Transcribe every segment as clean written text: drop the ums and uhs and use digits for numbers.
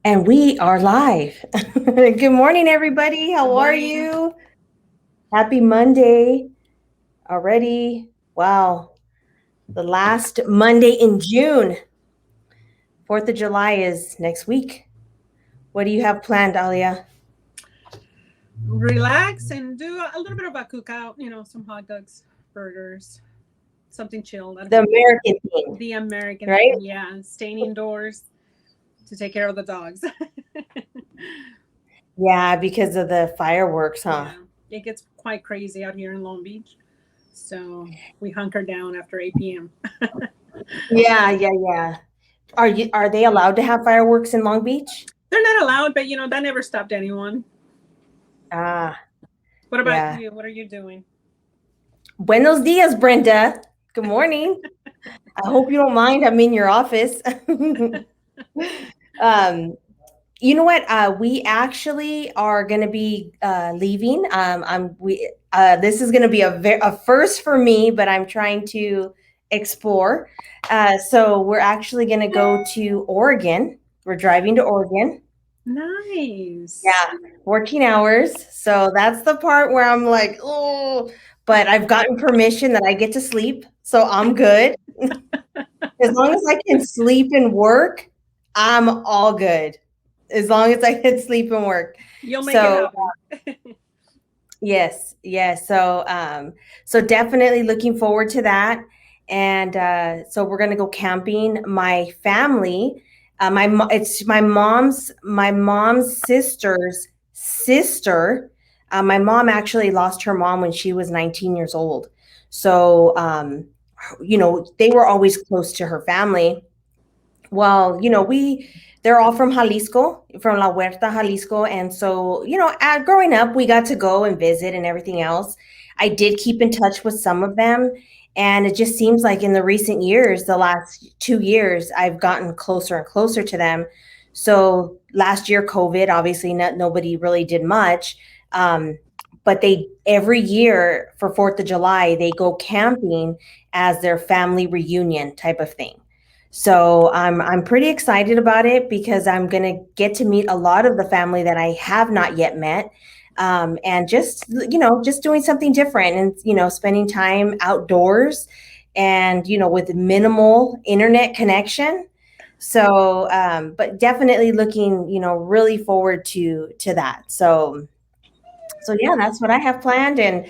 And we are live. Good morning, everybody. Good How are morning. you? Happy Monday already. Wow. The last Monday in June. 4th of July is next week. What do you have planned, Alia? Relax and do a little bit of a cookout, some hot dogs, burgers, something chilled at The home. American thing, The American right? thing, yeah. Staying indoors to take care of the dogs. Yeah, because of the fireworks, huh? Yeah, it gets quite crazy out here in Long Beach. So we hunker down after 8 p.m. Yeah. Are they allowed to have fireworks in Long Beach? They're not allowed, but that never stopped anyone. Ah, What about yeah. you? What are you doing? Buenos dias, Brenda. Good morning. I hope you don't mind. I'm in your office. um, you know what? We actually are going to be leaving. This is going to be a first for me, but I'm trying to explore. So we're actually going to go to Oregon. We're driving to Oregon. Nice. Yeah, 14 hours. So that's the part where I'm like, oh, but I've gotten permission that I get to sleep, so I'm good. As long as I can sleep and work, I'm all good. As long as I can sleep and work. You'll make it So happen. yes. So definitely looking forward to that. And so we're gonna go camping. My family, it's my mom's sister's sister. My mom actually lost her mom when she was 19 years old. So they were always close to her family. Well, they're all from Jalisco, from La Huerta, Jalisco. And so, growing up, we got to go and visit and everything else. I did keep in touch with some of them. And it just seems like in the recent years, the last 2 years, I've gotten closer and closer to them. So last year, COVID, obviously, nobody really did much. Um, but they every year for 4th of July, they go camping as their family reunion type of thing. So I'm pretty excited about it because I'm gonna get to meet a lot of the family that I have not yet met, and just doing something different and spending time outdoors, and with minimal internet connection. So, but definitely looking really forward to that. So yeah, that's what I have planned. And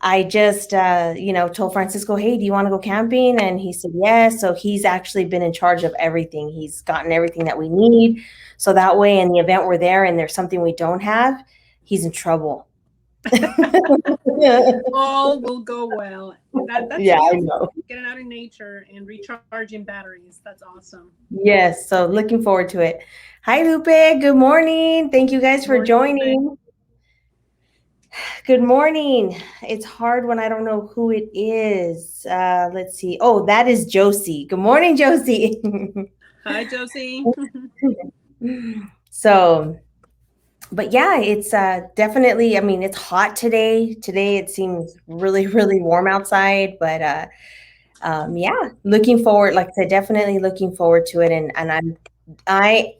I just, told Francisco, hey, do you want to go camping? And he said, yes. So he's actually been in charge of everything. He's gotten everything that we need. So that way, in the event we're there and there's something we don't have, he's in trouble. All will go well. That's Yeah, I beautiful. know. Getting out in nature and recharging batteries. That's awesome. Yes. So looking forward to it. Hi, Lupe. Good morning. Thank you guys Good for morning, Lupe. joining. Good morning. It's hard when I don't know who it is. Let's see. Oh, that is Josie. Good morning, Josie. Hi, Josie. So, but yeah, it's definitely, I mean, it's hot today. Today it seems really, really warm outside, but yeah, looking forward, like I said, definitely looking forward to it. And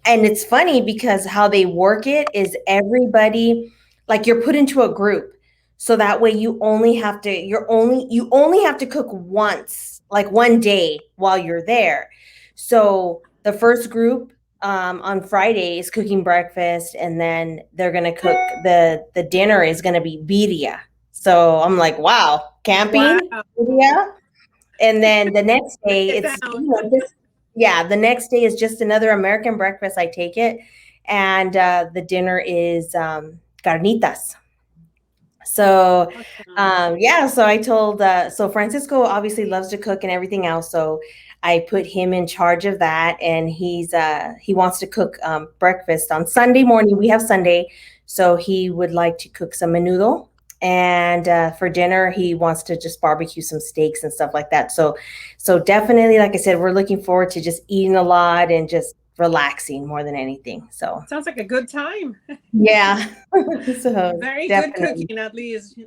it's funny because how they work it is everybody, like you're put into a group. So that way you only have to cook once, like one day while you're there. So the first group on Friday is cooking breakfast, and then they're gonna cook the dinner is gonna be birria. So I'm like, wow, Wow. camping birria. And then the next Break day, it it's down. just yeah, the next day is just another American breakfast. I take it, and the dinner is carnitas. So, Awesome. yeah, so I told, so Francisco obviously loves to cook and everything else. So I put him in charge of that. And he wants to cook breakfast on Sunday morning. We have Sunday. So he would like to cook some menudo. And for dinner, he wants to just barbecue some steaks and stuff like that. So definitely, like I said, we're looking forward to just eating a lot and just relaxing more than anything. So Sounds like a good time. yeah, so Very good definitely, cooking, at least.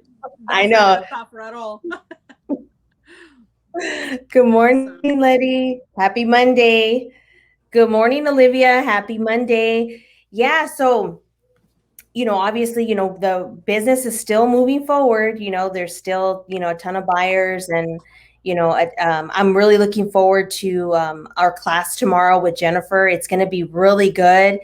I Doesn't know. suffer at all. Good Awesome. morning, Letty. Happy Monday. Good morning, Olivia. Happy Monday. Yeah, so obviously, the business is still moving forward. There's still, a ton of buyers, and I'm really looking forward to our class tomorrow with Jennifer. It's going to be really good.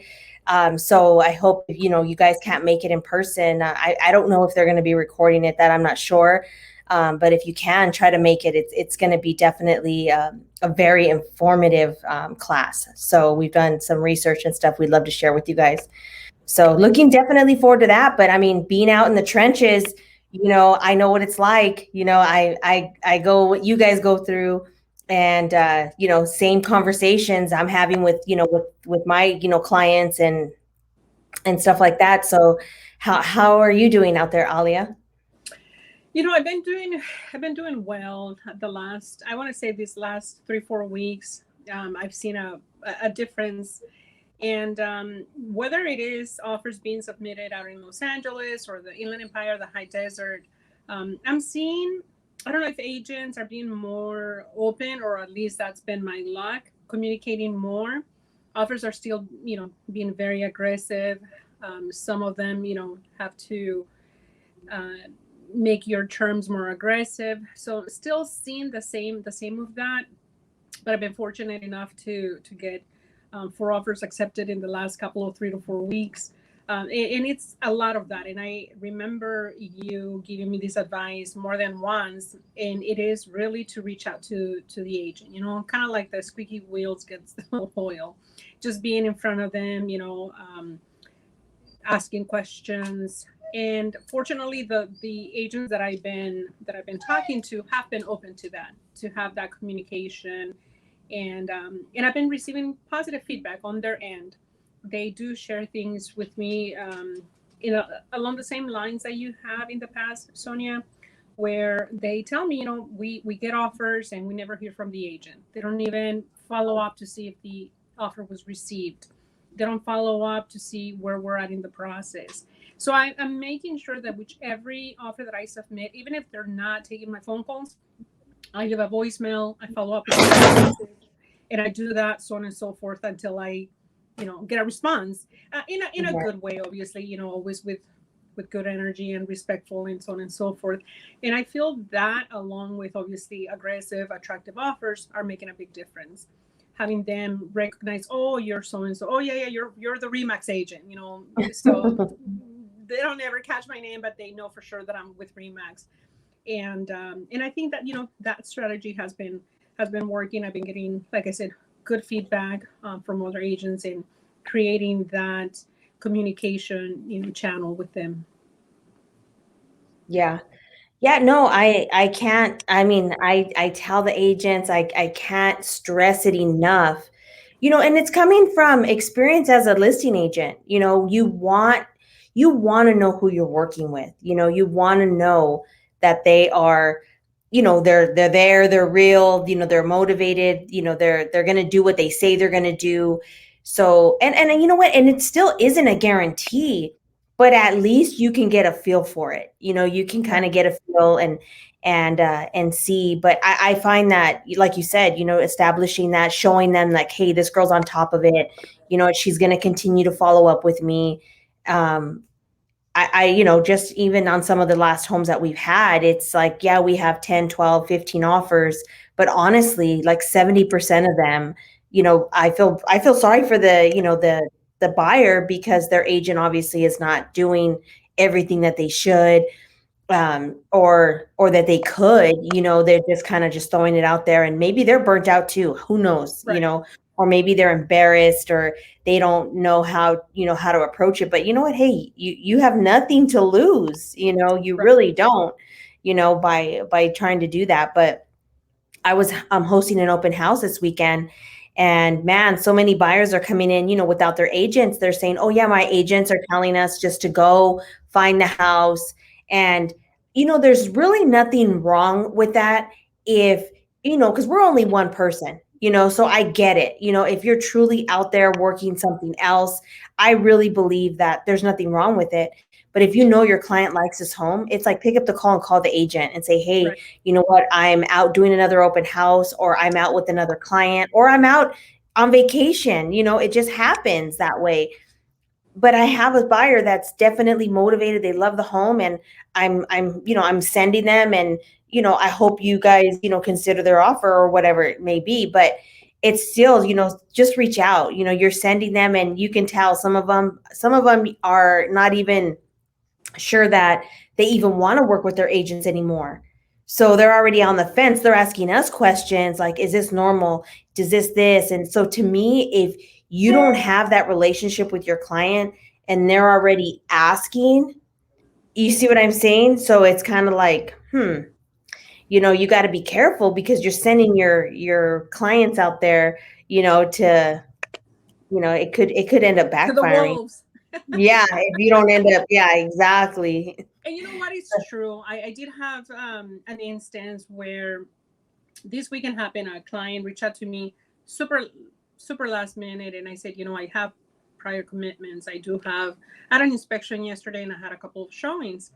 So I hope, you guys can't make it in person. I don't know if they're going to be recording it. That I'm not sure. But if you can try to make it, it's going to be definitely a very informative class. So we've done some research and stuff we'd love to share with you guys. So looking definitely forward to that. But I mean, being out in the trenches, I know what it's like. I go what you guys go through, and same conversations I'm having with with my clients and stuff like that. So how are you doing out there, Alia? I've been doing well the last, I want to say, these last 3-4 weeks. I've seen a difference. And whether it is offers being submitted out in Los Angeles or the Inland Empire, the High Desert, I'm seeing, I don't know if agents are being more open, or at least that's been my luck, communicating more. Offers are still, being very aggressive. Some of them, have to uh, make your terms more aggressive. So still seeing the same of that, but I've been fortunate enough to get 4 offers accepted in the last couple of 3 to 4 weeks. And it's a lot of that. And I remember you giving me this advice more than once, and it is really to reach out to the agent. Kind of like the squeaky wheels gets the oil. Just being in front of them, asking questions. And fortunately, the agents that I've been talking to have been open to that, to have that communication. And I've been receiving positive feedback on their end. They do share things with me, along the same lines that you have in the past, Sonia, where they tell me, we get offers and we never hear from the agent. They don't even follow up to see if the offer was received. They don't follow up to see where we're at in the process. So I'm making sure that with every offer that I submit, even if they're not taking my phone calls, I leave a voicemail, I follow up with a text message, and I do that, so on and so forth, until I, get a response, in a Right. good way, obviously, always with good energy and respectful, and so on and so forth. And I feel that, along with obviously aggressive, attractive offers, are making a big difference. Having them recognize, oh, you're so and so. Oh, yeah, yeah, you're the Remax agent. So they don't ever catch my name, but they know for sure that I'm with Remax. And I think that, that strategy has been working. I've been getting, like I said, good feedback, from other agents, and creating that communication, channel with them. Yeah. Yeah, no, I can't. I mean, I tell the agents, I can't stress it enough. And it's coming from experience as a listing agent. You want to know who you're working with. You want to know that they are, they're there, they're real, they're motivated, they're going to do what they say they're going to do. So, and you know what? And it still isn't a guarantee, but at least you can get a feel for it. You can kind Right. of get a feel and see. But I find that, like you said, establishing that, showing them like, hey, this girl's on top of it. She's going to continue to follow up with me. Um, just even on some of the last homes that we've had, it's like, yeah, we have 10, 12, 15 offers, but honestly, like 70% of them, I feel sorry for the buyer, because their agent obviously is not doing everything that they should, or that they could. They're just kind of just throwing it out there, and maybe they're burnt out too, who knows, Right. or maybe they're embarrassed, or they don't know how to approach it. But you know what, hey, you have nothing to lose, you Right. really don't, by trying to do that. But I was hosting an open house this weekend, and man, so many buyers are coming in, without their agents. They're saying, "Oh yeah, my agents are telling us just to go find the house." And there's really nothing wrong with that, if because we're only one person, so I get it. If you're truly out there working something else, I really believe that there's nothing wrong with it. But if your client likes this home, it's like, pick up the call and call the agent and say, "Hey, Right. you know what, I'm out doing another open house, or I'm out with another client, or I'm out on vacation." It just happens that way. but I have a buyer that's definitely motivated. They love the home, and I'm sending them, and I hope you guys, consider their offer or whatever it may be. But it's still, just reach out. You're sending them, and you can tell some of them are not even sure that they even want to work with their agents anymore. So they're already on the fence. They're asking us questions like, is this normal? Does this? And so to me, if you don't have that relationship with your client and they're already asking, you see what I'm saying? So it's kind of like, you got to be careful because you're sending your clients out there, to, it could end up To the backfiring. wolves. Yeah, if you don't end up, yeah, exactly. And you know what? It's true. I did have an instance where this weekend happened. A client reached out to me super, super last minute. And I said, I have prior commitments. I had an inspection yesterday and I had a couple of showings.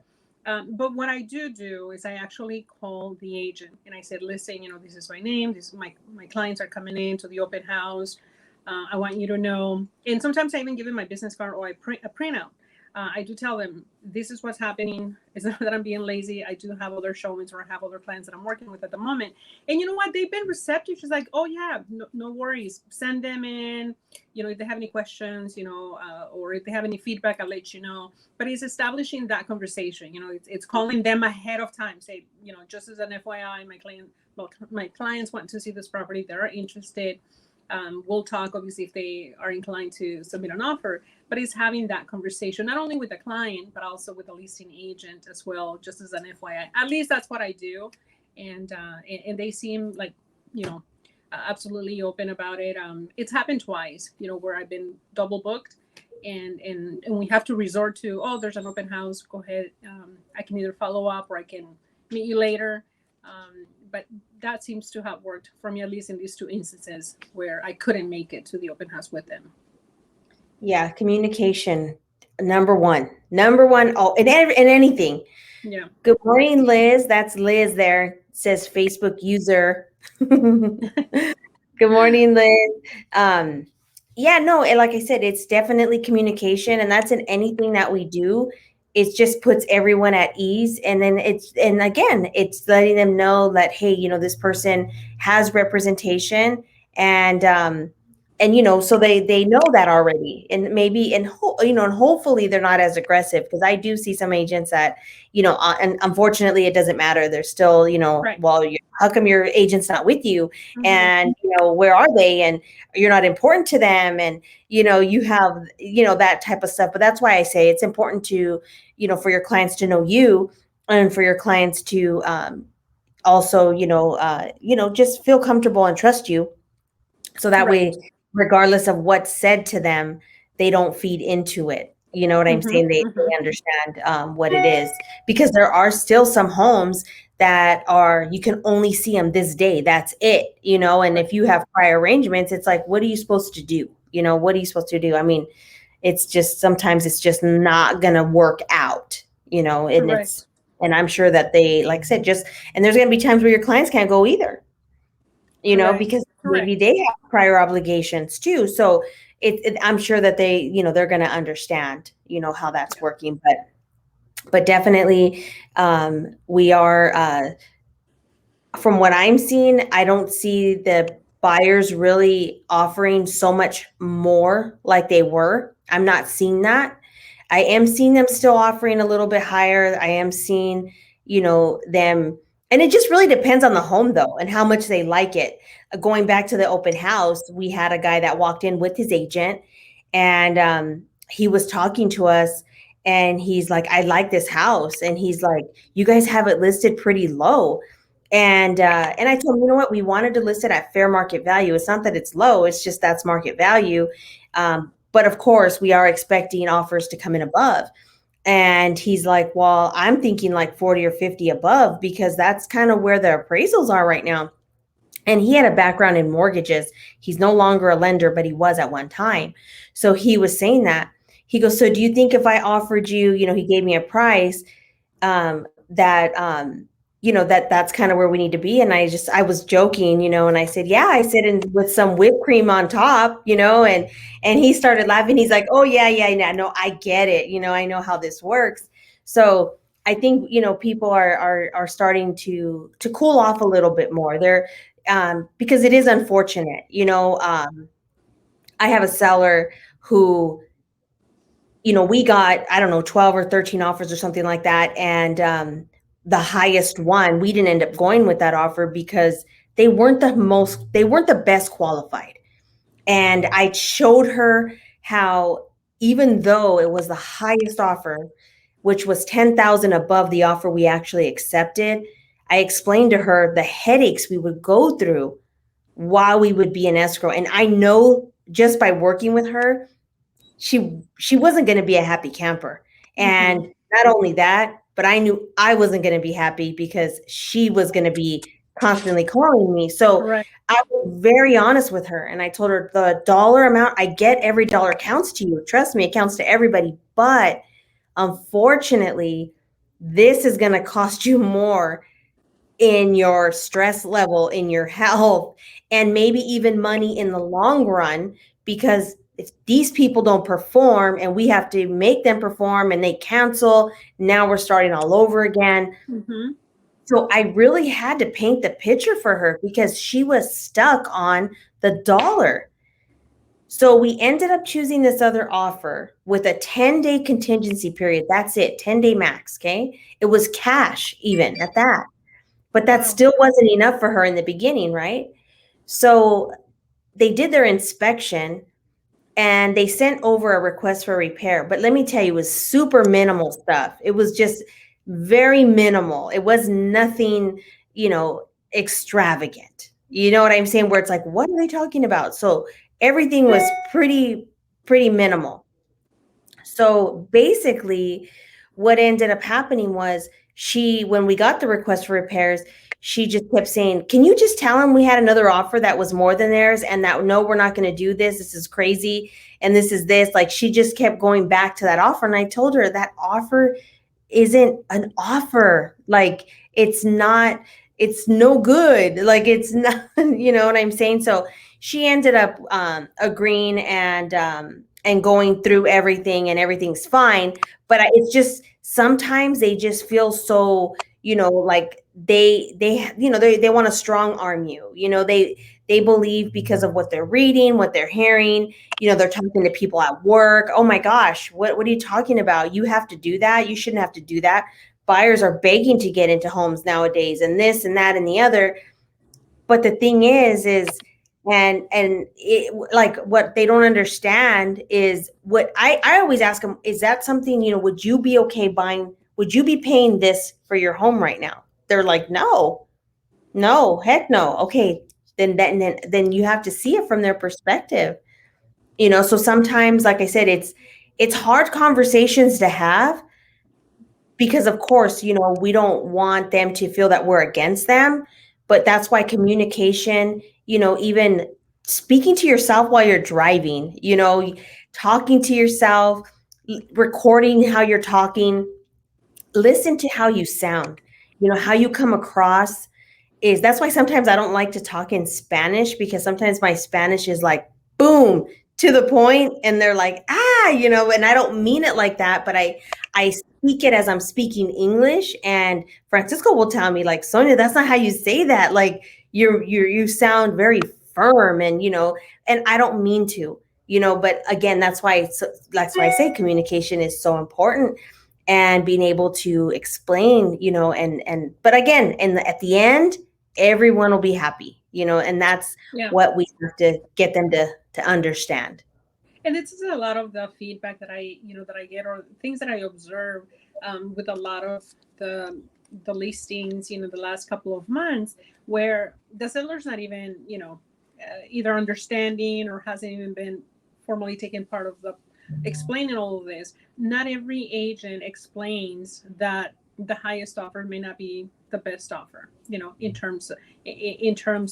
But what I do is I actually call the agent and I said, listen, this is my name. This is my clients are coming in to the open house. I want you to know. And sometimes I even give them my business card or I print a printout. I do tell them this is what's happening. It's not that I'm being lazy. I do have other showings or I have other clients that I'm working with at the moment. And you know what? They've been receptive. She's like, oh yeah, no worries. Send them in. If they have any questions, or if they have any feedback, I'll let you know. But it's establishing that conversation. It's calling them ahead of time. Say, just as an FYI, my clients want to see this property. They're interested. We'll talk obviously if they are inclined to submit an offer, but it's having that conversation not only with the client but also with the listing agent as well, just as an FYI. At least that's what I do, and they seem like absolutely open about it. It's happened twice, where I've been double booked, and we have to resort to, oh, there's an open house. Go ahead. I can either follow up or I can meet you later. But that seems to have worked for me, at least in these two instances where I couldn't make it to the open house with them. Yeah, communication, number one. Oh, in anything. Yeah. Good morning, Liz. That's Liz there. Says Facebook user. Good morning, Liz. Yeah, no, and like I said, it's definitely communication, and that's in anything that we do. It just puts everyone at ease, and then and again, it's letting them know that, hey, this person has representation, and so they know that already, and maybe and hopefully they're not as aggressive, because I do see some agents that, and unfortunately it doesn't matter. They're still, Right. well, how come your agent's not with you? Mm-hmm. And where are they? And you're not important to them, and you have that type of stuff. But that's why I say it's important to, for your clients to know you, and for your clients to also just feel comfortable and trust you, so that Right. way, regardless of what's said to them, they don't feed into it. You know what I'm Mm-hmm. saying? They Mm-hmm. understand what it is, because there are still some homes that are, you can only see them this day. That's it. And Right. if you have prior arrangements, it's like, what are you supposed to do? What are you supposed to do? I mean, it's just, sometimes it's just not gonna work out. And Correct. and I'm sure that they, like I said, and there's gonna be times where your clients can't go either, Correct. because maybe Correct. they have prior obligations too. So I'm sure that they're going to understand, how that's Yeah. working. But definitely, we are, from what I'm seeing, I don't see the buyers really offering so much more like they were. I'm not seeing that. I am seeing them still offering a little bit higher. I am seeing, them, and it just really depends on the home though, and how much they like it. Going back to the open house, we had a guy that walked in with his agent, and he was talking to us, and he's like, I like this house. And he's like, you guys have it listed pretty low. And I told him, you know what, we wanted to list it at fair market value. It's not that it's low, it's just that's market value. But of course, we are expecting offers to come in above. And he's like, well, I'm thinking like 40 or 50 above, because that's kind of where the appraisals are right now. And he had a background in mortgages. He's no longer a lender, but he was at one time. So he was saying that. He goes, so do you think if I offered you, he gave me a price, that that's kind of where we need to be. And I was joking, and I said, yeah, I said, and with some whipped cream on top, and he started laughing. He's like, oh yeah, yeah, yeah, no, I get it. I know how this works. So I think, people are starting to cool off a little bit more. Because it is unfortunate, I have a seller who, we got, I don't know, 12 or 13 offers or something like that. And the highest one, we didn't end up going with that offer because they weren't the best qualified. And I showed her how, even though it was the highest offer, which was 10,000 above the offer we actually accepted, I explained to her the headaches we would go through while we would be in escrow. And I know just by working with her, she wasn't going to be a happy camper. Mm-hmm. And not only that, but I knew I wasn't going to be happy because she was going to be constantly calling me. So Correct. I was very honest with her, and I told her the dollar amount, I get every dollar counts to you. Trust me, it counts to everybody. But unfortunately, this is going to cost you more in your stress level, in your health, and maybe even money in the long run. Because if these people don't perform and we have to make them perform and they cancel, now we're starting all over again. Mm-hmm. So I really had to paint the picture for her because she was stuck on the dollar. So we ended up choosing this other offer with a 10-day contingency period. That's it, 10-day max. Okay. It was cash, even at that. But that Wow. still wasn't enough for her in the beginning, right? So they did their inspection and they sent over a request for repair. But let me tell you, it was super minimal stuff. It was just very minimal. It was nothing, extravagant. You know what I'm saying? Where it's like, what are they talking about? So everything was pretty minimal. So basically, what ended up happening was when we got the request for repairs, she just kept saying, can you just tell him we had another offer that was more than theirs and that, no, we're not going to do this. This is crazy. And this is this. Like, she just kept going back to that offer. And I told her that offer isn't an offer. Like, it's not, it's no good. Like, it's not, you know what I'm saying? So she ended up agreeing and going through everything, and everything's fine. But it's just sometimes they just feel so, like they want to strong arm you. They believe because of what they're reading, what they're hearing. They're talking to people at work. Oh my gosh, what are you talking about? You have to do that. You shouldn't have to do that. Buyers are begging to get into homes nowadays, and this and that and the other. But the thing is and it, like, what they don't understand is, what I always ask them, is that something, would you be okay buying, would you be paying this for your home right now? They're like, no, no, heck no. Okay, then you have to see it from their perspective. So sometimes, like I said, it's hard conversations to have, because of course, we don't want them to feel that we're against them. But that's why communication, even speaking to yourself while you're driving, talking to yourself, recording how you're talking, listen to how you sound, how you come across. That's why sometimes I don't like to talk in Spanish, because sometimes my Spanish is like, boom, to the point, and they're like, and I don't mean it like that, but I speak it as I'm speaking English. And Francisco will tell me, like, Sonia, that's not how you say that. Like, you sound very firm, and I don't mean to, but again, that's why I say communication is so important, and being able to explain, but again, at the end, everyone will be happy, and that's Yeah. what we have to get them to understand. And this is a lot of the feedback that I get, or things that I observe with a lot of the listings, the last couple of months, where the seller's not even, either understanding, or hasn't even been formally taken part of the explaining all of this. Not every agent explains that the highest offer may not be the best offer, in terms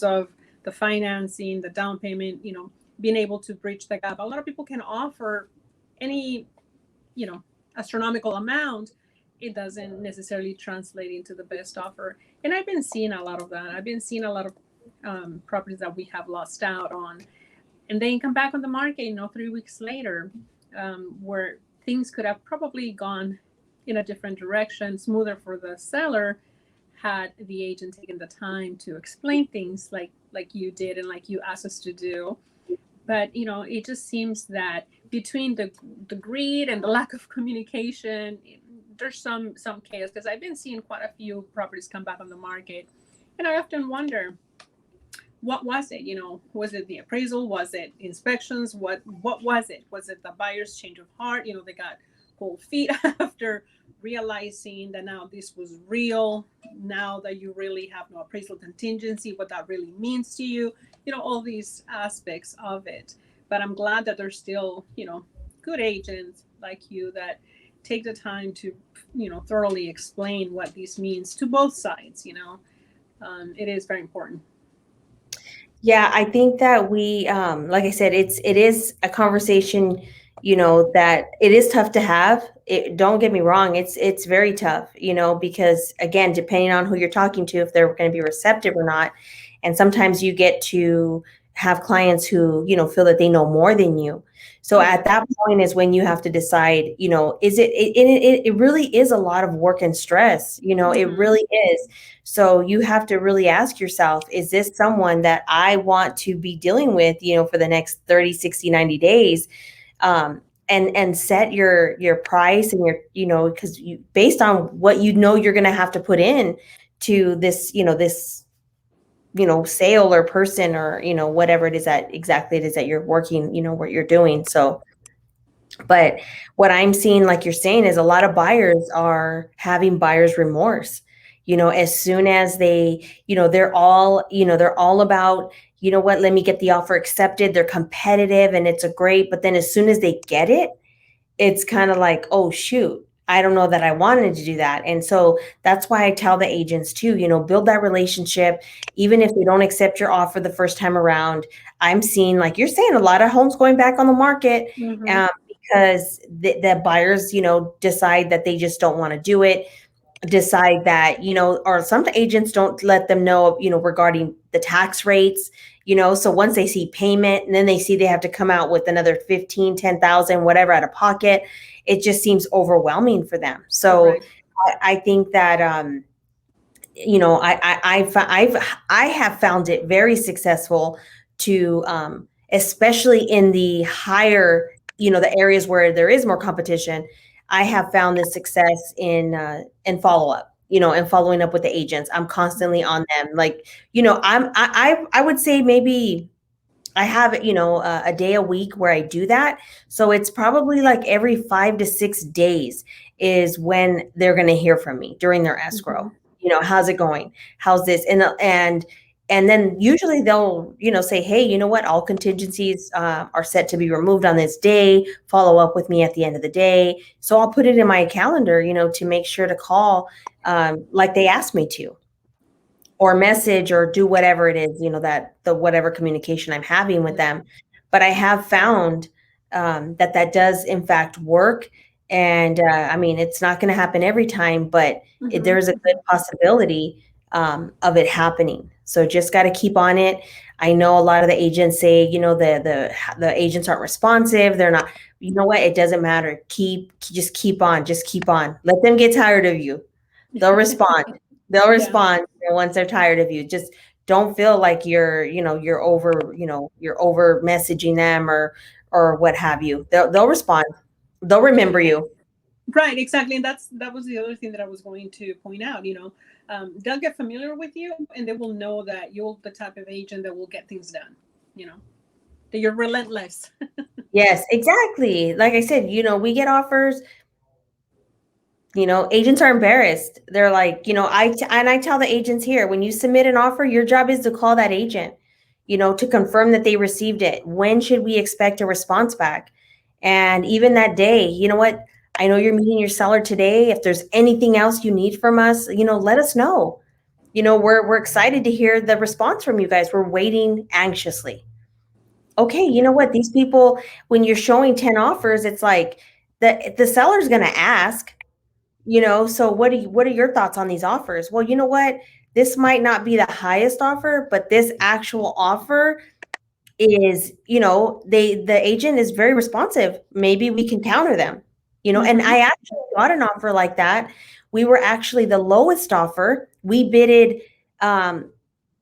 of the financing, the down payment, being able to bridge the gap. A lot of people can offer any, astronomical amount, it doesn't necessarily translate into the best offer. And I've been seeing a lot of that. I've been seeing a lot of properties that we have lost out on, and then come back on the market, 3 weeks later, where things could have probably gone in a different direction, smoother for the seller, had the agent taken the time to explain things like you did and like you asked us to do. But it just seems that between the greed and the lack of communication, there's some chaos, because I've been seeing quite a few properties come back on the market, and I often wonder, what was it? Was it the appraisal? Was it inspections? What was it? Was it the buyer's change of heart? They got cold feet after realizing that now this was real, now that you really have no appraisal contingency, what that really means to you, all these aspects of it. But I'm glad that there's still, good agents like you that take the time to, thoroughly explain what this means to both sides. It is very important. Yeah, I think that we, like I said, it is a conversation, that it is tough to have. Don't get me wrong, it's very tough, because again, depending on who you're talking to, if they're going to be receptive or not, and sometimes you get to have clients who, feel that they know more than you. So at that point is when you have to decide, is it really is a lot of work and stress, it Mm-hmm. really is. So you have to really ask yourself, is this someone that I want to be dealing with, for the next 30, 60, 90 days? And set your price and because you, based on what you're going to have to put in to this, sale or person, or, whatever it is that exactly it is that you're working, what you're doing. So, but what I'm seeing, like you're saying, is a lot of buyers are having buyer's remorse. As soon as they, they're all about, what, let me get the offer accepted. They're competitive and it's a great, but then as soon as they get it, it's kind of like, oh shoot, I don't know that I wanted to do that. And so that's why I tell the agents too, build that relationship. Even if they don't accept your offer the first time around, I'm seeing, like you're saying, a lot of homes going back on the market, Mm-hmm. because the buyers, decide that they just don't want to do it, decide that, or some agents don't let them know, regarding the tax rates, so once they see payment and then they see they have to come out with another 15, 10,000, whatever, out of pocket, it just seems overwhelming for them. So Correct. I think that, I have found it very successful to, especially in the higher, the areas where there is more competition. I have found this success in follow up, and following up with the agents. I'm constantly on them. Like, I would say maybe I have, a day a week where I do that. So it's probably like every 5 to 6 days is when they're going to hear from me during their Mm-hmm. escrow. How's it going? How's this? And then usually they'll, say, hey, you know what? All contingencies are set to be removed on this day. Follow up with me at the end of the day. So I'll put it in my calendar, to make sure to call, like they asked me to, or message, or do whatever it is, that the whatever communication I'm having with them. But I have found, that does in fact work. And I mean, it's not going to happen every time, but Mm-hmm. there's a good possibility, of it happening. So just got to keep on it. I know a lot of the agents say, the agents aren't responsive. They're not. You know what? It doesn't matter. Just keep on. Just keep on. Let them get tired of you. They'll respond. They'll Yeah. respond, once they're tired of you. Just don't feel like you're over messaging them, or what have you. They'll respond. They'll remember you. Right, exactly, and that was the other thing that I was going to point out. They'll get familiar with you, and they will know that you're the type of agent that will get things done. You know, that you're relentless. Yes, exactly. Like I said, we get offers. Agents are embarrassed. They're like, and I tell the agents here, when you submit an offer, your job is to call that agent, to confirm that they received it. When should we expect a response back? And even that day, you know what? I know you're meeting your seller today. If there's anything else you need from us, let us know. We're excited to hear the response from you guys. We're waiting anxiously. Okay, you know what? These people, when you're showing 10 offers, it's like the seller's going to ask, So what are your thoughts on these offers? Well, you know what? This might not be the highest offer, but this actual offer is, the agent is very responsive. Maybe we can counter them. And Mm-hmm. I actually got an offer like that. We were actually the lowest offer. We bidded um,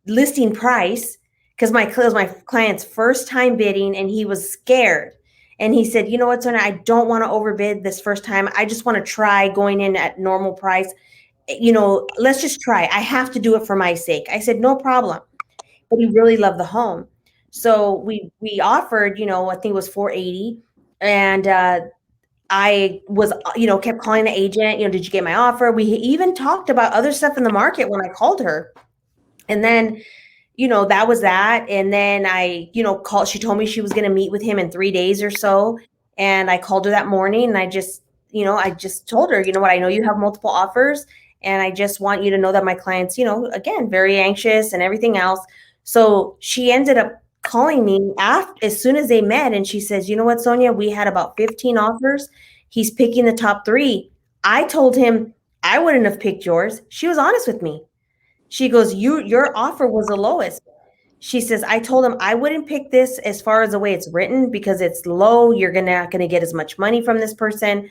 listing price because it was my client's first time bidding and he was scared. And he said, you know what, Sonia, I don't want to overbid this first time. I just want to try going in at normal price. Let's just try. I have to do it for my sake. I said, no problem. But he really loved the home. So we offered, I think it was 480. And I was, kept calling the agent, did you get my offer? We even talked about other stuff in the market when I called her. And then that was that. And then I, called, she told me she was going to meet with him in 3 days or so. And I called her that morning and I just told her, you know what, I know you have multiple offers and I just want you to know that my client's, again, very anxious and everything else. So she ended up calling me as soon as they met. And she says, you know what, Sonia, we had about 15 offers. He's picking the top three. I told him I wouldn't have picked yours. She was honest with me. She goes, your offer was the lowest. She says, I told him I wouldn't pick this as far as the way it's written because it's low. You're not gonna get as much money from this person.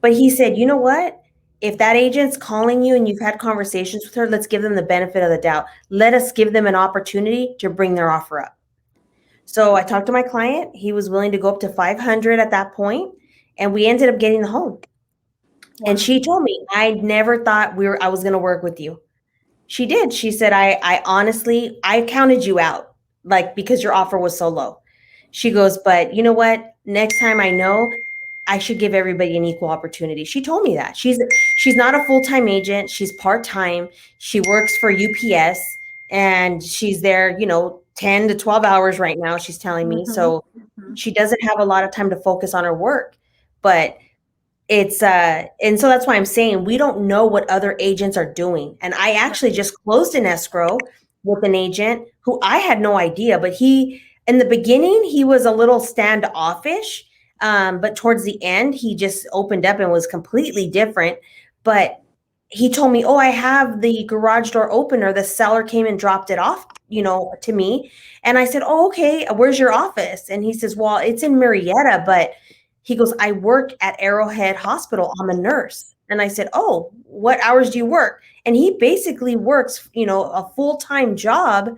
But he said, you know what? If that agent's calling you and you've had conversations with her, let's give them the benefit of the doubt. Let us give them an opportunity to bring their offer up. So I talked to my client. He was willing to go up to 500 at that point, and we ended up getting the home. And Wow. she told me, I never thought I was going to work with you. She did. She said, I honestly, I counted you out, like, because your offer was so low. She goes, but you know what? Next time I know I should give everybody an equal opportunity. She told me that. She's not a full-time agent. She's part-time. She works for UPS and she's there, 10 to 12 hours right now, she's telling me. Mm-hmm. So Mm-hmm. she doesn't have a lot of time to focus on her work. But and so that's why I'm saying we don't know what other agents are doing. And I actually just closed an escrow with an agent who I had no idea, but in the beginning he was a little standoffish, but towards the end he just opened up and was completely different. But he told me, oh, I have the garage door opener, the seller came and dropped it off, to me. And I said, oh, okay, where's your office? And he says, well, it's in Marietta, but he goes, I work at Arrowhead Hospital. I'm a nurse. And I said, oh, what hours do you work? And he basically works, a full-time job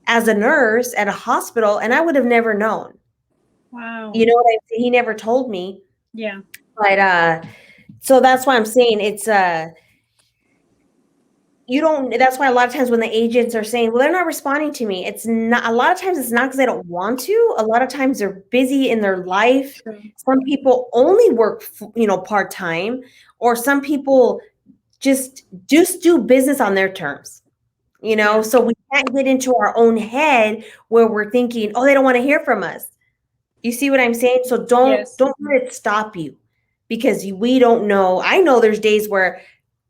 as a nurse at a hospital. And I would have never known. You Wow. know what I mean? He never told me. Yeah. But so that's why I'm saying it's you don't that's why a lot of times when the agents are saying, well, they're not responding to me, it's not, a lot of times it's not because they don't want to. A lot of times they're busy in their life. True. Some people only work part-time, or some people just do business on their terms, Yeah. so we can't get into our own head where we're thinking, oh, they don't want to hear from us. You see what I'm saying? So don't Yes. don't let it stop you, because we don't know. I know there's days where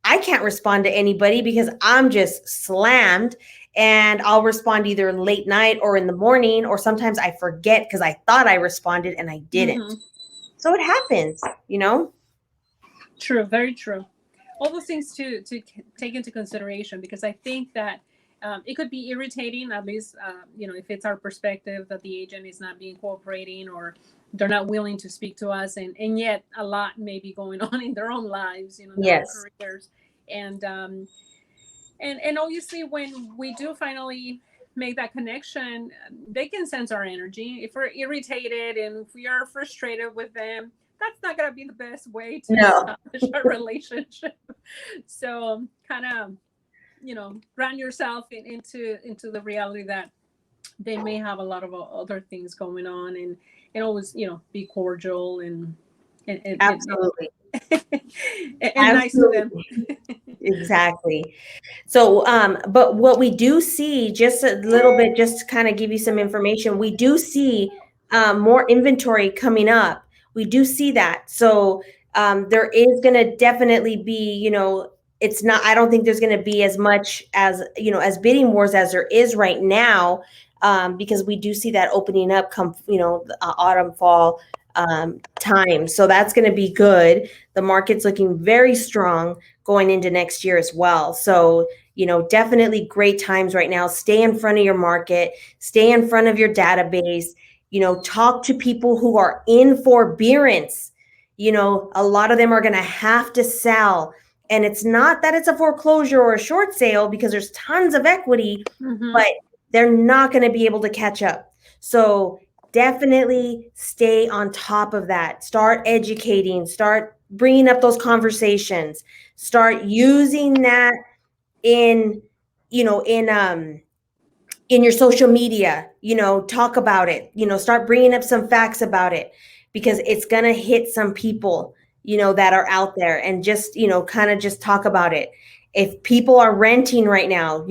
I can't respond to anybody because I'm just slammed, and I'll respond either late night or in the morning, or sometimes I forget because I thought I responded and I Mm-hmm. didn't. So it happens. True. Very true. All those things take into consideration, because I think that it could be irritating, at least if it's our perspective that the agent is not being cooperating, or they're not willing to speak to us, and yet a lot may be going on in their own lives, in their own Yes. careers. And um, and and obviously when we do finally make that connection, they can sense our energy. If we're irritated and if we are frustrated with them, that's not going to be the best way to No. establish a relationship. So kind of run yourself into the reality that they may have a lot of other things going on, and always be cordial and, Absolutely. and nice to them. Absolutely. Exactly. So, but what we do see, just a little bit, just to kind of give you some information, we do see more inventory coming up. We do see that. So, there is going to definitely be, it's not, I don't think there's going to be as much as bidding wars as there is right now, because we do see that opening up come, the autumn, fall. time. So that's going to be good. The market's looking very strong going into next year as well. So, definitely great times right now. Stay in front of your market, stay in front of your database, talk to people who are in forbearance. A lot of them are going to have to sell. And it's not that it's a foreclosure or a short sale because there's tons of equity, but they're not going to be able to catch up. So definitely stay on top of that. Start educating, start bringing up those conversations, start using that in, you know, in your social media, talk about it, start bringing up some facts about it because it's going to hit some people, that are out there and just, kind of just talk about it. If people are renting right now,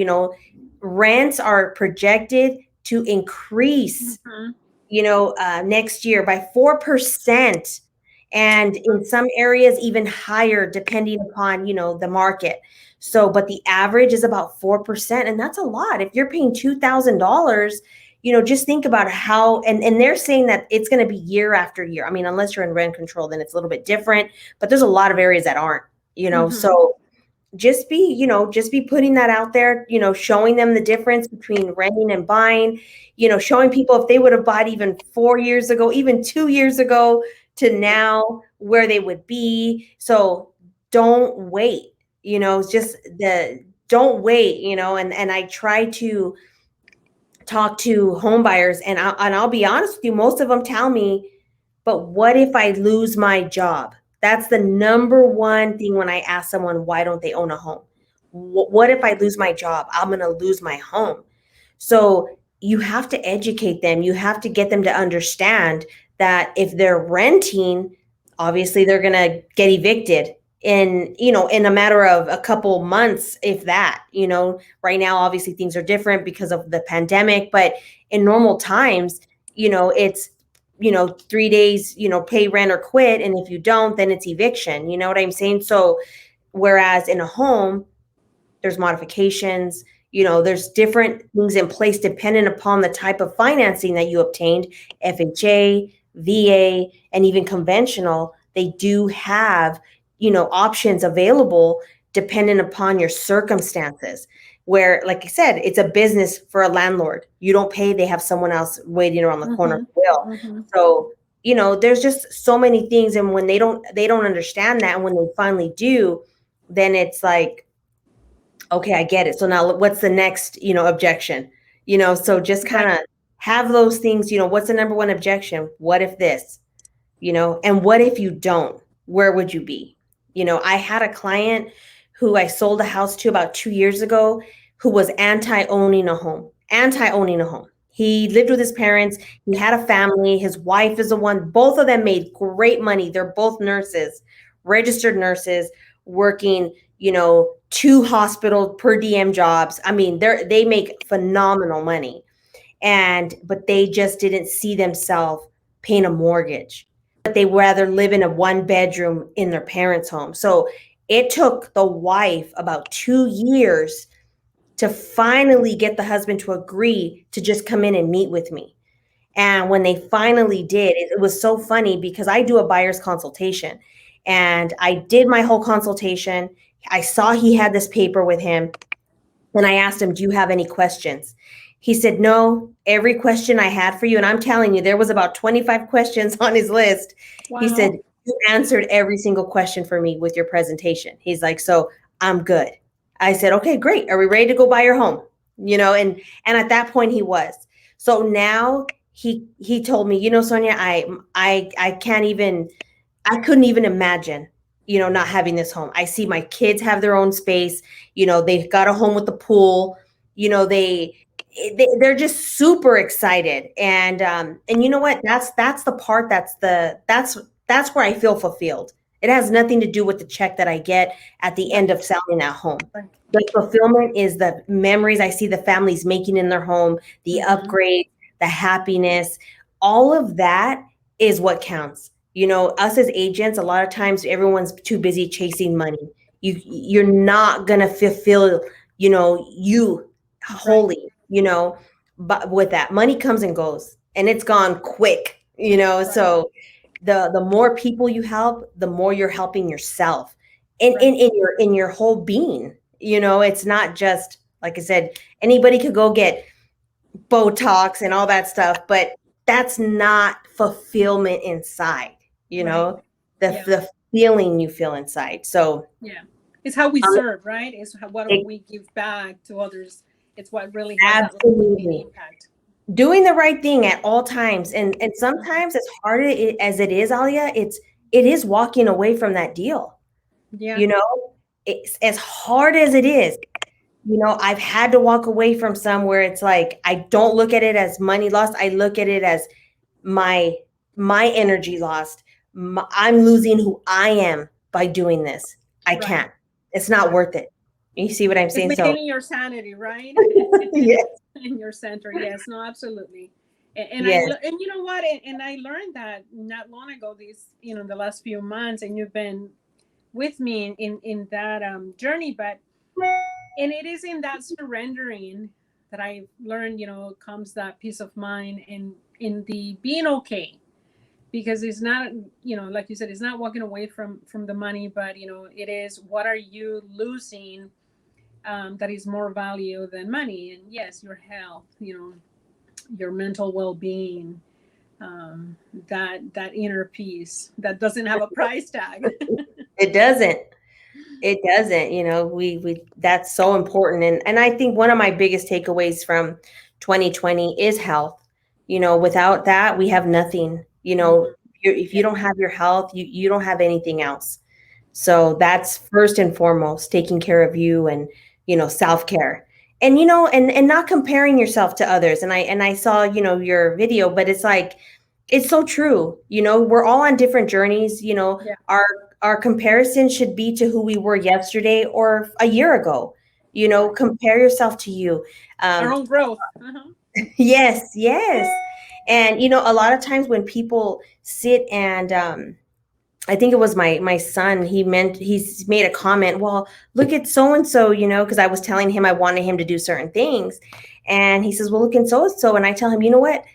rents are projected to increase, next year by 4%. And in some areas, even higher, depending upon, the market. So, but the average is about 4%. And that's a lot. If you're paying $2,000, just think about how, and they're saying that it's going to be year after year. I mean, unless you're in rent control, then it's a little bit different, but there's a lot of areas that aren't, so just be putting that out there, showing them the difference between renting and buying, showing people if they would have bought even 4 years ago, even 2 years ago to now where they would be. So don't wait, just don't wait, and I try to talk to home buyers and I'll be honest with you, most of them tell me, but what if I lose my job? That's the number one thing when I ask someone, why don't they own a home? What if I lose my job? I'm going to lose my home. So you have to educate them. You have to get them to understand that if they're renting, obviously they're going to get evicted in a matter of a couple months, if that. Right now, obviously things are different because of the pandemic, but in normal times, it's 3 days, pay rent or quit. And if you don't, then it's eviction. You know what I'm saying? So whereas in a home, there's modifications, there's different things in place depending upon the type of financing that you obtained, FHA, VA, and even conventional. They do have, options available depending upon your circumstances. Where, like I said, it's a business for a landlord. You don't pay, they have someone else waiting around the corner who will. So, there's just so many things. And when they don't understand that, and when they finally do, then it's like, okay, I get it. So now what's the next, objection? So just kind of have those things, what's the number one objection? What if this? And what if you don't? Where would you be? I had a client who I sold a house to about 2 years ago who was anti-owning a home, anti-owning a home. He lived with his parents. He had a family. His wife is the one. Both of them made great money. They're both nurses, registered nurses, working, 2 hospital per diem jobs. I mean, they make phenomenal money. But they just didn't see themselves paying a mortgage. But they rather live in a 1 bedroom in their parents' home. So it took the wife about 2 years to finally get the husband to agree to just come in and meet with me. And when they finally did, it was so funny because I do a buyer's consultation. And I did my whole consultation. I saw he had this paper with him. And I asked him, do you have any questions? He said, no, every question I had for you. And I'm telling you, there was about 25 questions on his list. Wow. He said, you answered every single question for me with your presentation. He's like, so I'm good. I said, okay, great. Are we ready to go buy your home? And at that point he was. So now he told me, Sonia, I couldn't even imagine, not having this home. I see my kids have their own space. They've got a home with the pool. They're just super excited. And you know what? That's the part that's where I feel fulfilled. It has nothing to do with the check that I get at the end of selling that home. The fulfillment is the memories I see the families making in their home, the upgrade, the happiness, all of that is what counts. Us as agents, a lot of times everyone's too busy chasing money. You're not gonna fulfill, you wholly, but with that money comes and goes and it's gone quick, so the more people you help, the more you're helping yourself Right. in your whole being. You know, it's not just like I said, anybody could go get Botox and all that stuff, but that's not fulfillment inside, you Right. know, the Yeah. the feeling you feel inside. So Yeah. It's how we um, serve, right? It's what it, we give back to others. It's what really has that lasting absolutely impact. doing the right thing at all times, and Mhm. sometimes as hard as it is, Alia, it is walking away from that deal. Yeah. You know, it's as hard as it is. You know, I've had to walk away from some where it's like I don't look at it as money lost. I look at it as my my energy lost. I'm losing who I am by doing this. I Right. can't. It's not Right. worth it. You see what I'm It's saying? So maintaining your sanity, right? yes, In your center. Yes. No, absolutely. yes, And you know what? And I learned that not long ago. These, the last few months, and you've been with me in that journey. But and it is in that surrendering that I learned, comes that peace of mind, and in the being okay, because it's not, like you said, it's not walking away from the money, but it is, what are you losing, that is more value than money? And yes, your health, your mental well-being, that inner peace that doesn't have a price tag. it doesn't. It doesn't, you know, we that's so important. And I think one of my biggest takeaways from 2020 is health. You know, without that, we have nothing. You know, Mhm. if you Yeah. don't have your health, you don't have anything else. So that's first and foremost, taking care of you and, self-care. And and not comparing yourself to others. And I saw, your video, but it's like it's so true. You know, we're all on different journeys, Yeah. our comparison should be to who we were yesterday or a year ago. Right. Compare yourself to you. Our Um, own growth. Uh-huh. yes, yes. And a lot of times when people sit and I think it was my son. He's made a comment. Well, look at so and so, because I was telling him I wanted him to do certain things, and he says, "Well, look at so and so," and I tell him, "You know what?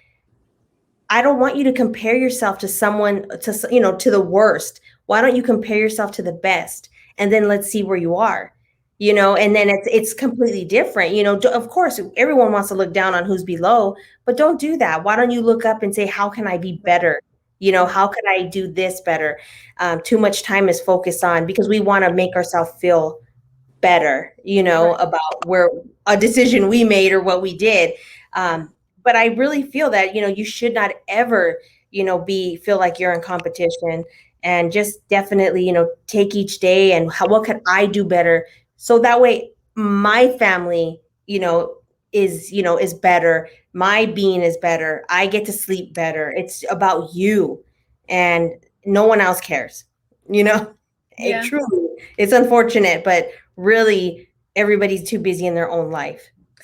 I don't want you to compare yourself to someone to the worst. Why don't you compare yourself to the best, and then let's see where you are." And then it's completely different. Of course, everyone wants to look down on who's below, but don't do that. Why don't you look up and say, "How can I be Right. better? Right. How can I do this better?" Too much time is focused on because we want to make ourselves feel better, Right. about where a decision we made or what we did. Yeah. But I really feel that, you should not ever, feel like you're in competition, and just definitely, take each day and what could I do better? So that way my family, is better. My being is better. I get to sleep better. It's about you, and no one else cares, you know? It Yeah. truly, it's unfortunate, but really everybody's too busy in their own life.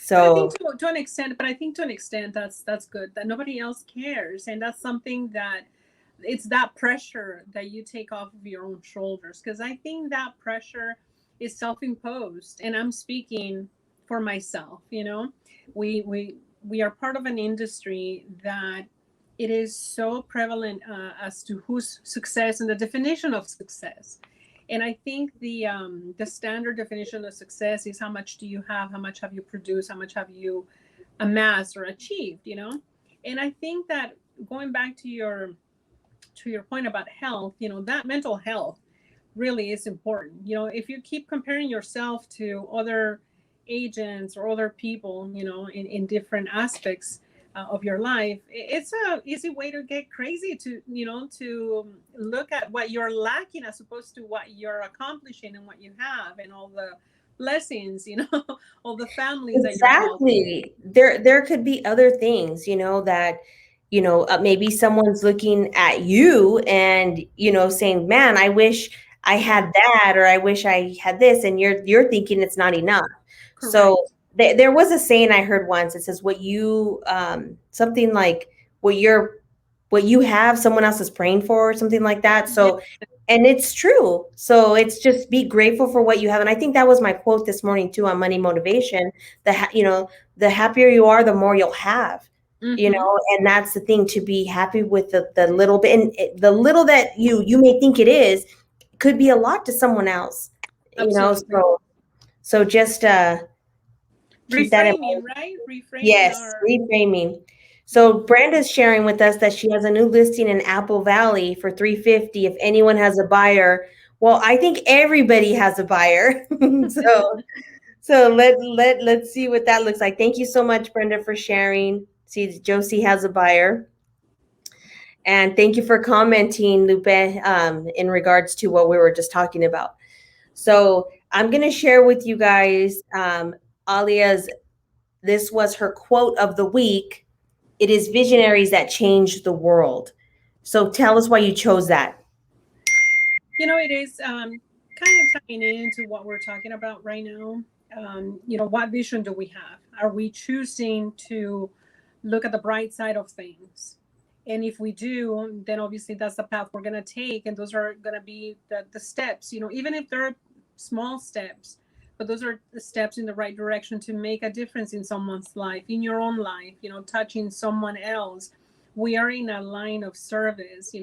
But I think So to an extent, that's good, that nobody else cares, and that's something that, it's that pressure that you take off of your own shoulders, because I think that pressure is self-imposed, and I'm speaking for myself. We are part of an industry that it is so prevalent, as to who's success and the definition of success. And I think the standard definition of success is how much do you have, how much have you produced, how much have you amassed or achieved. And I think that, going back to your point about health, that mental health really is important. If you keep comparing yourself to other agents or other people, in different aspects, of your life, it's a easy way to get crazy, to look at what you're lacking as opposed to what you're accomplishing and what you have and all the blessings, all the families that you're helping. exactly. There could be other things, that maybe someone's looking at you and saying, "Man, I wish I Yeah. had that," or "I wish I had this," and you're thinking it's not enough. So Correct. there was a saying I heard once. It says, "What you something like what you're what you have, someone else is praying for," or something like that. Yeah. So, and it's true. So it's just be grateful for what you have. And I think that was my quote this morning too on Money Motivation. The happier you are, the more you'll have. Mm-hmm. and that's the thing, to be happy with the little bit, and the little that you may think it is could be a lot to someone else, Absolutely. so just keep that in Reframing, mind. right? Reframing Yes, our. reframing. So Brenda's sharing with us that she has a new listing in Apple Valley for 350 if anyone has a buyer. Well, I think everybody has a buyer. So let's see what that looks like. Thank you so much, Brenda, for sharing. See, Josie has a buyer. And thank you for commenting, Lupe, in regards to what we were just talking about. So I'm going to share with you guys Alia's, this was her quote of the week. It is visionaries that change the world. So tell us why you chose that. It is kind of tying into what we're talking about right now. What vision do we have? Are we choosing to look at the bright side of things? And if we do, then obviously that's the path we're going to take. And those are going to be the steps, even if they're small steps, but those are the steps in the right direction to make a difference in someone's life, in your own life, touching someone else. We are in a line of service.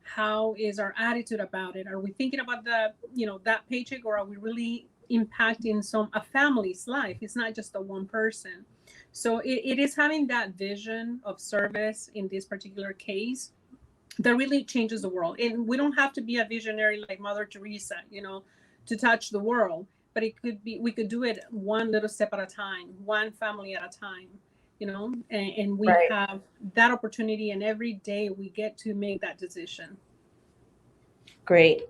How is our attitude about it? Are we thinking about that paycheck, or are we really impacting a family's life? It's not just the one person. So it is having that vision of service in this particular case that really changes the world. And we don't have to be a visionary like Mother Teresa, to touch the world, but we could do it one little step at a time, one family at a time, and we Right. have that opportunity, and every day we get to make that decision. Great.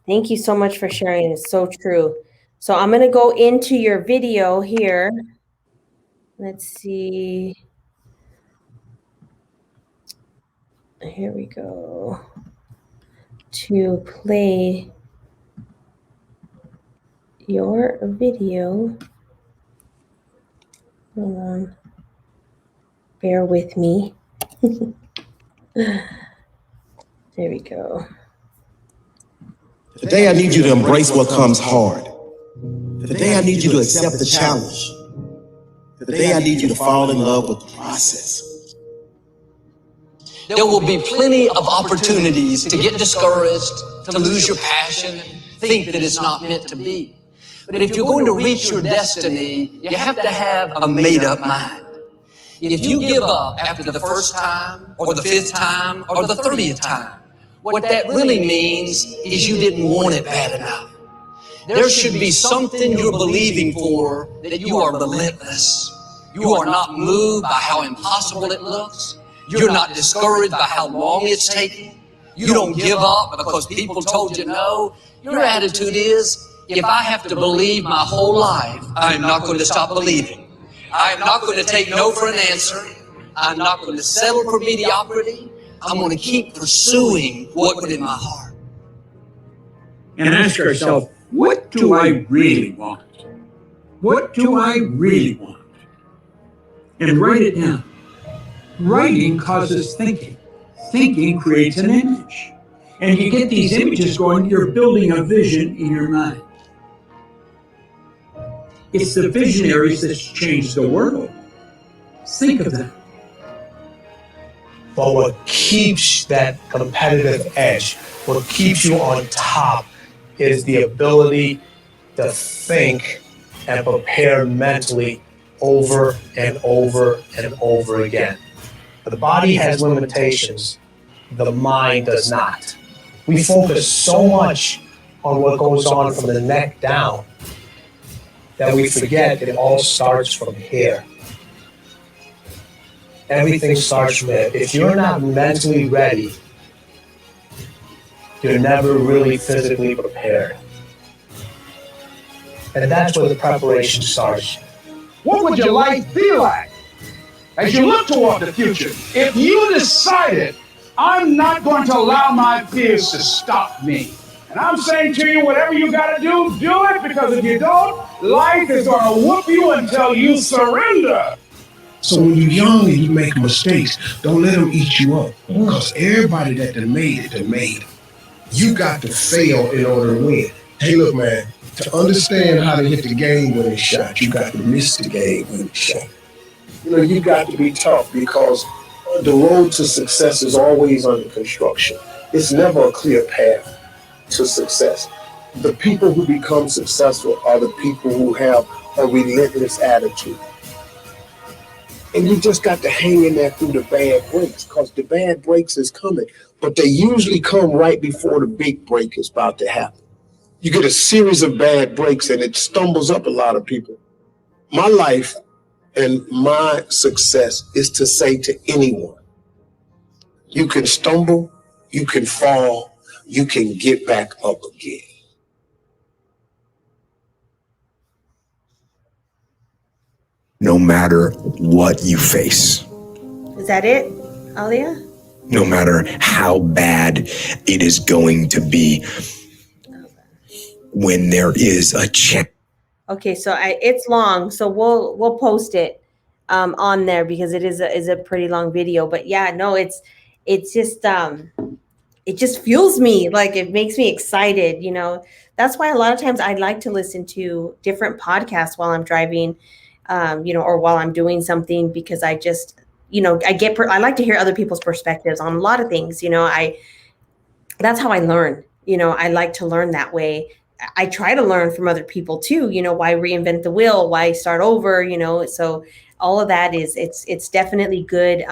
Thank you so much for sharing. It's so true. So I'm going to go into your video here. Let's see. Here we go. To play your video. Hold on. Bear with me. There we go. Today I need you to embrace what comes hard. Today I need you to accept the challenge. Today I need you to fall in love with the process. There will be plenty of opportunities to get discouraged, to lose your passion, think that it's not meant to be. But if you're going to reach your destiny, you have to have a made-up mind. If you give up after the first time, or the fifth time, or the 30th time, what that really means is you didn't want it bad enough. There should be something you're believing for, that you are relentless. You are not moved by how impossible it looks. You're not discouraged by how long it's taking. You don't give up because people told you no. Your attitude is, if I have to believe my whole life, I'm not going to stop believing. I'm not going to take no for an answer. I'm not going to settle for mediocrity. I'm going to keep pursuing what's in my heart. And ask ourselves, what do I really want? What do I really want? And write it down. Writing causes thinking. Thinking creates an image. And you get these images going, you're building a vision in your mind. It's the visionaries that change the world. Think of that. But what keeps that competitive edge, what keeps you on top, is the ability to think and prepare mentally over and over and over again. The body has limitations, the mind does not. We focus so much on what goes on from the neck down that we forget it all starts from here. Everything starts from there. If you're not mentally ready, you're never really physically prepared. And that's where the preparation starts. What would your life be like as you look toward the future if you decided, I'm not going to allow my fears to stop me? And I'm saying to you, whatever you got to do it, because if you don't, life is going to whoop you until you surrender. So when you're young and you make mistakes, don't let them eat you up. Because everybody that done made it, done made it. You got to fail in order to win. Hey, look, man, to understand how to hit the game winning shot, you got to miss the game winning shot. You got to be tough because the road to success is always under construction. It's never a clear path to success. The people who become successful are the people who have a relentless attitude. And you just got to hang in there through the bad breaks because the bad breaks is coming. But they usually come right before the big break is about to happen. You get a series of bad breaks and it stumbles up a lot of people. My life and my success is to say to anyone, you can stumble, you can fall, you can get back up again. No matter what you face. Is that it, Alia? No matter how bad it is going to be, when there is a check. Okay, so it's long, so we'll post it on there because it is a pretty long video. But yeah, no, it's just it just fuels me, like it makes me excited. That's why a lot of times I like to listen to different podcasts while I'm driving, or while I'm doing something because I just I like to hear other people's perspectives on a lot of things. That's how I learn. I like to learn that way. I try to learn from other people too. Why reinvent the wheel? Why start over? So all of that it's definitely good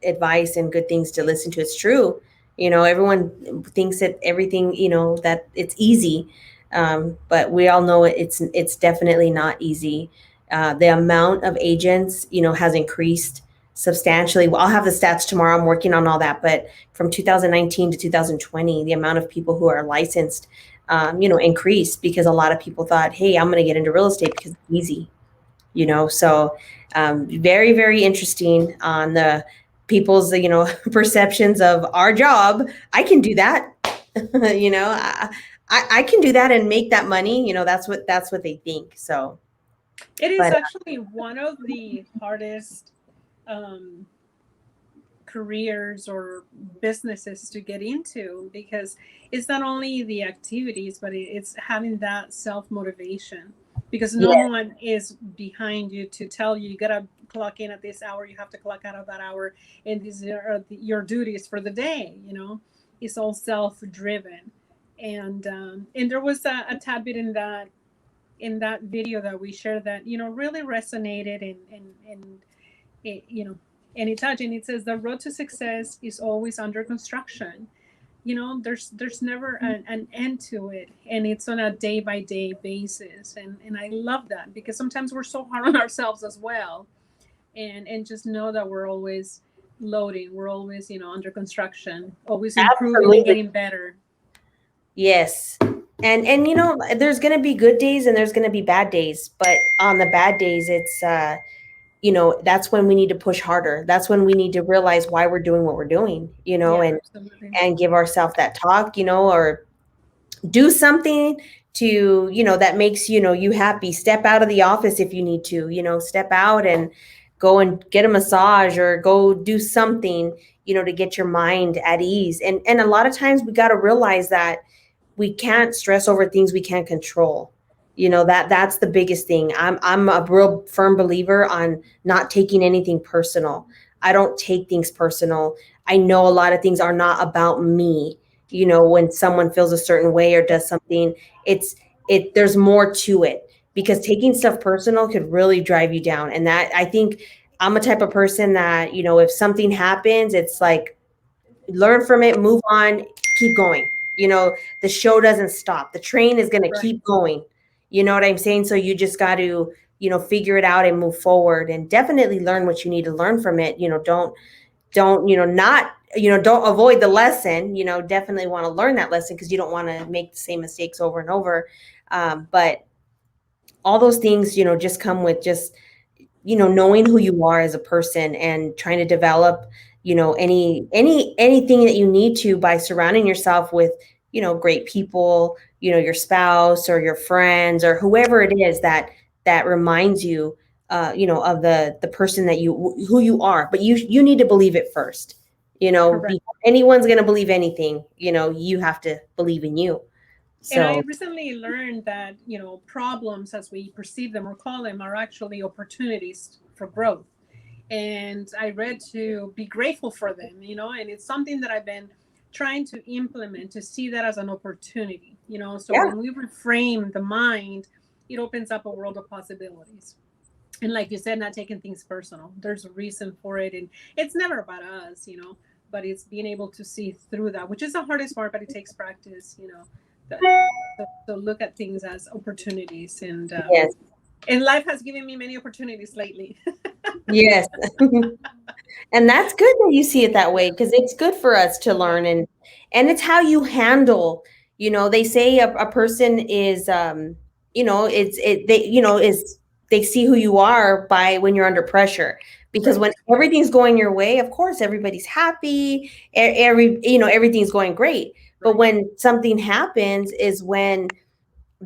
advice and good things to listen to. It's true. Everyone thinks that everything, that it's easy. But we all know it's definitely not easy. The amount of agents, has increased substantially. Well, I'll have the stats tomorrow. I'm working on all that. But from 2019 to 2020, the amount of people who are licensed, increased because a lot of people thought, hey, I'm going to get into real estate because it's easy. So very, very interesting on the people's, perceptions of our job. I can do that. I can do that and make that money. That's what they think. So It is but actually one of the hardest careers or businesses to get into because it's not only the activities, but it's having that self motivation because no yeah, one is behind you to tell you gotta clock in at this hour, you have to clock out of that hour, and these are your duties for the day. It's all self driven, and there was a tad bit in that video that we shared that really resonated and it, and it touched, and it says the road to success is always under construction. There's never an end to it, and it's on a day by day basis, and I love that because sometimes we're so hard on ourselves as well, and just know that we're always loading, we're always under construction, always improving and absolutely. getting better. Yes. And there's going to be good days and there's going to be bad days, but on the bad days it's that's when we need to push harder. That's when we need to realize why we're doing what we're doing, Yeah, and absolutely. give ourselves that talk, or do something to, that makes, you happy. Step out of the office if you need to, step out and go and get a massage or go do something, to get your mind at ease. And a lot of times we got to realize that we can't stress over things we can't control. That's the biggest thing. I'm a real firm believer on not taking anything personal. I don't take things personal. I know a lot of things are not about me. When someone feels a certain way or does something, there's more to it, because taking stuff personal could really drive you down. And that, I think, I'm a type of person that, if something happens, it's like, learn from it, move on, keep going. The show doesn't stop. The train is going to Right. keep going. You know what I'm saying? So you just got to, figure it out and move forward, and definitely learn what you need to learn from it. Don't, not, don't avoid the lesson. Definitely want to learn that lesson because you don't want to make the same mistakes over and over. But all those things, just come with just, knowing who you are as a person and trying to develop, anything that you need to by surrounding yourself with, great people, your spouse or your friends or whoever it is that reminds you, of the person that who you are. But you need to believe it first. Correct. Before anyone's going to believe anything, you have to believe in you. And I So recently learned that, problems as we perceive them or call them are actually opportunities for growth. And I read to be grateful for them, and it's something that I've been trying to implement, to see that as an opportunity, so yeah, when we reframe the mind, it opens up a world of possibilities. And like you said, not taking things personal. There's a reason for it, and it's never about us, but it's being able to see through that, which is the hardest part, but it takes practice, that, so look at things as opportunities. yes, And life has given me many opportunities lately. yes. And that's good that you see it that way, Yeah. because it's good for us to Yeah. learn, and it's how you handle, they say a person is it's it they is they see who you are by when you're under pressure, because Right. when everything's going your way, of course everybody's happy, everything's going great. But Right. when something happens is when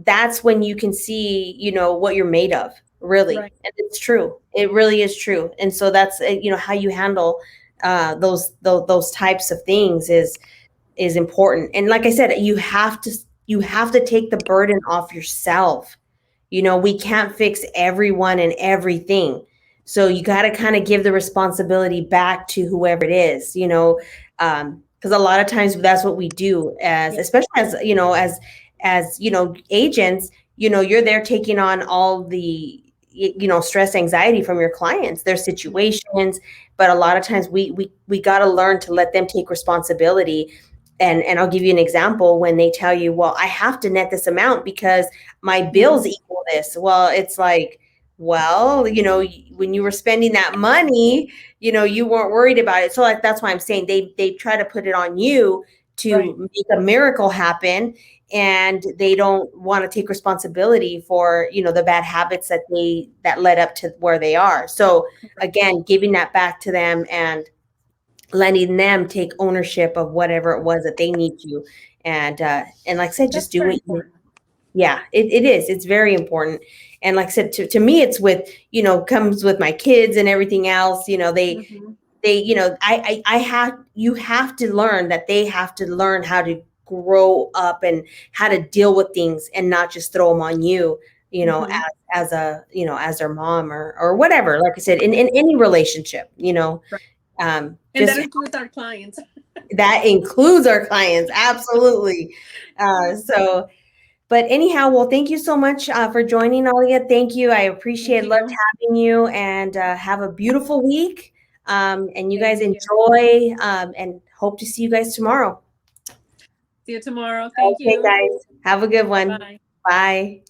that's when you can see, what you're made of, really. Right. And it's true. It really is true. And so that's, how you handle those types of things is important. And like I said, you have to take the burden off yourself. We can't fix everyone and everything. So you got to kind of give the responsibility back to whoever it is, because a lot of times that's what we do, as Yeah. especially as agents. You're there taking on all the stress, anxiety from your clients, their situations. But a lot of times we got to learn to let them take responsibility. And I'll give you an example. When they tell you, well, I have to net this amount because my bills Mhm. equal this. Well, it's like, well, when you were spending that money, you weren't worried about it. So like, that's why I'm saying they try to put it on you Right. to make a miracle happen, and they don't want to take responsibility for, the bad habits that led up to where they are. So Right. again, giving that back to them and letting them take ownership of whatever it was that they need to. And like I said, just That's do very what you. important. Yeah, it is. It's very important. And like I said, to me, it's with, comes with my kids and everything else. Mhm. I have, you have to learn that they have to learn how to grow up and how to deal with things and not just throw them on you, Mhm. as their mom or whatever. Like I said, in any relationship, Right. And that just includes our clients. that includes our clients. Absolutely. So, but anyhow, well, thank you so much for joining, Alia. Thank you. I Thank appreciate, loved you. having you, and have a beautiful week. And you guys Thank you. enjoy, and hope to see you guys tomorrow. See you tomorrow. Thank Okay, you. guys. Have a good one. Bye. Bye.